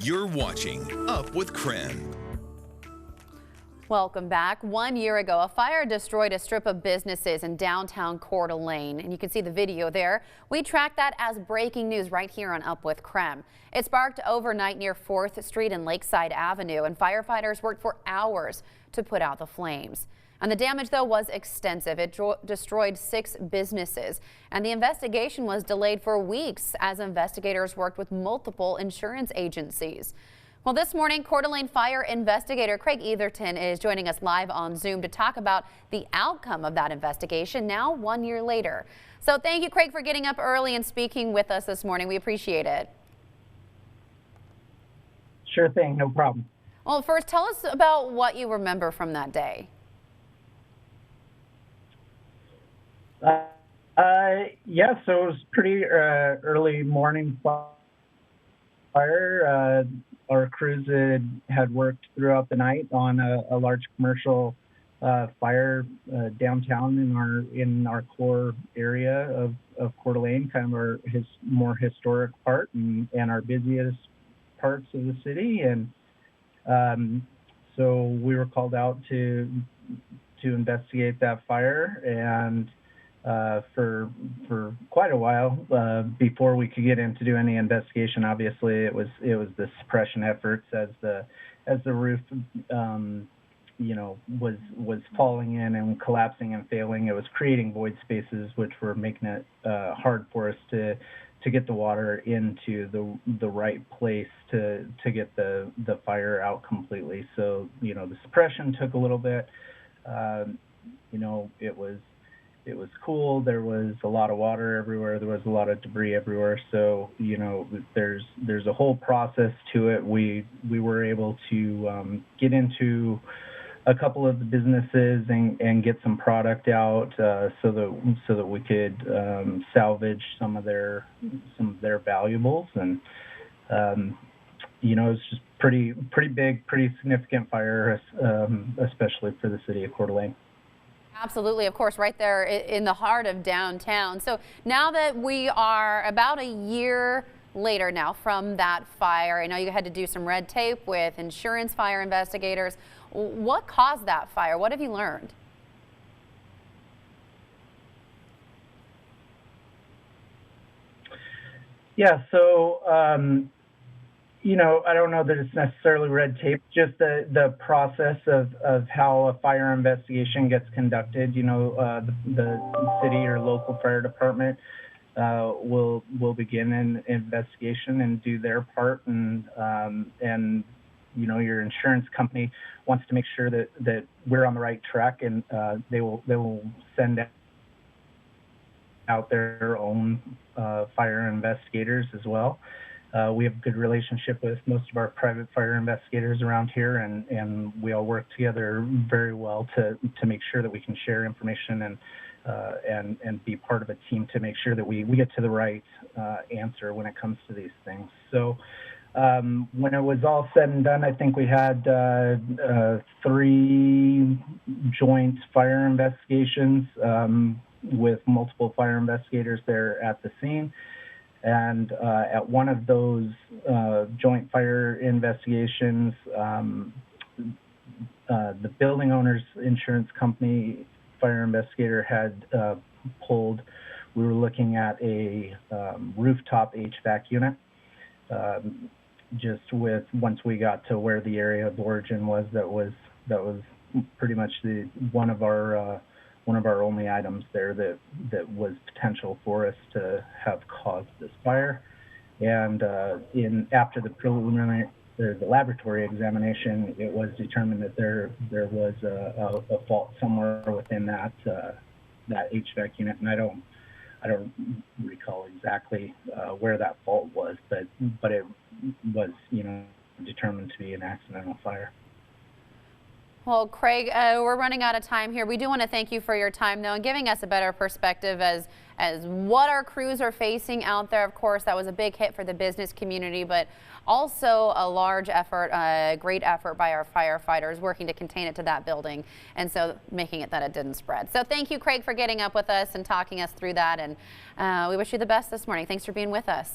You're watching Up with Creme. Welcome back. 1 year ago, a fire destroyed a strip of businesses in downtown Coeur d'Alene, and you can see the video there. We tracked that as breaking news right here on Up with Creme. It sparked overnight near 4th Street and Lakeside Avenue, and firefighters worked for hours to put out the flames. And the damage, though, was extensive. It destroyed 6 businesses, and the investigation was delayed for weeks as investigators worked with multiple insurance agencies. Well, this morning, Coeur d'Alene Fire Investigator Craig Etherton is joining us live on Zoom to talk about the outcome of that investigation now 1 year later. So thank you, Craig, for getting up early and speaking with us this morning. We appreciate it. Sure thing, no problem. Well, first, tell us about what you remember from that day. Yeah, so it was pretty early morning fire. Our crews had worked throughout the night on a large commercial fire downtown in our core area of Coeur d'Alene, kind of our more historic part and our busiest parts of the city. And so we were called out to investigate that fire, and for quite a while before we could get in to do any investigation. Obviously, it was the suppression efforts as the roof was falling in and collapsing and failing. It was creating void spaces, which were making it hard for us to get the water into the right place to get the fire out completely. So the suppression took a little bit. It was cool. There was a lot of water everywhere. There was a lot of debris everywhere. So, there's a whole process to it. We were able to get into a couple of the businesses and get some product out so that we could salvage some of their valuables. And it was just pretty big, pretty significant fire, especially for the city of Coeur d'Alene. Absolutely, of course, right there in the heart of downtown. So now that we are about a year later now from that fire, I know you had to do some red tape with insurance fire investigators. What caused that fire? What have you learned? Yeah, so I don't know that it's necessarily red tape, just the process of how a fire investigation gets conducted. The city or local fire department will begin an investigation and do their part, and your insurance company wants to make sure that we're on the right track, and they will send out their own fire investigators as well. We have a good relationship with most of our private fire investigators around here, and we all work together very well to make sure that we can share information and be part of a team to make sure that we get to the right answer when it comes to these things. So when it was all said and done, I think we had 3 joint fire investigations with multiple fire investigators there at the scene. And at one of those joint fire investigations, the building owner's insurance company fire investigator had pulled. We were looking at a rooftop HVAC unit. Just once we got to where the area of origin was, that was pretty much one of our only items there that was potential for us to have caused this fire. And after the laboratory examination, it was determined that there was a fault somewhere within that HVAC unit, and I don't recall exactly where that fault was, but it was determined to be an accidental fire. Well, Craig, we're running out of time here. We do want to thank you for your time, though, and giving us a better perspective as what our crews are facing out there. Of course, that was a big hit for the business community, but also a large effort, a great effort by our firefighters working to contain it to that building, and so making it that it didn't spread. So thank you, Craig, for getting up with us and talking us through that, and we wish you the best this morning. Thanks for being with us.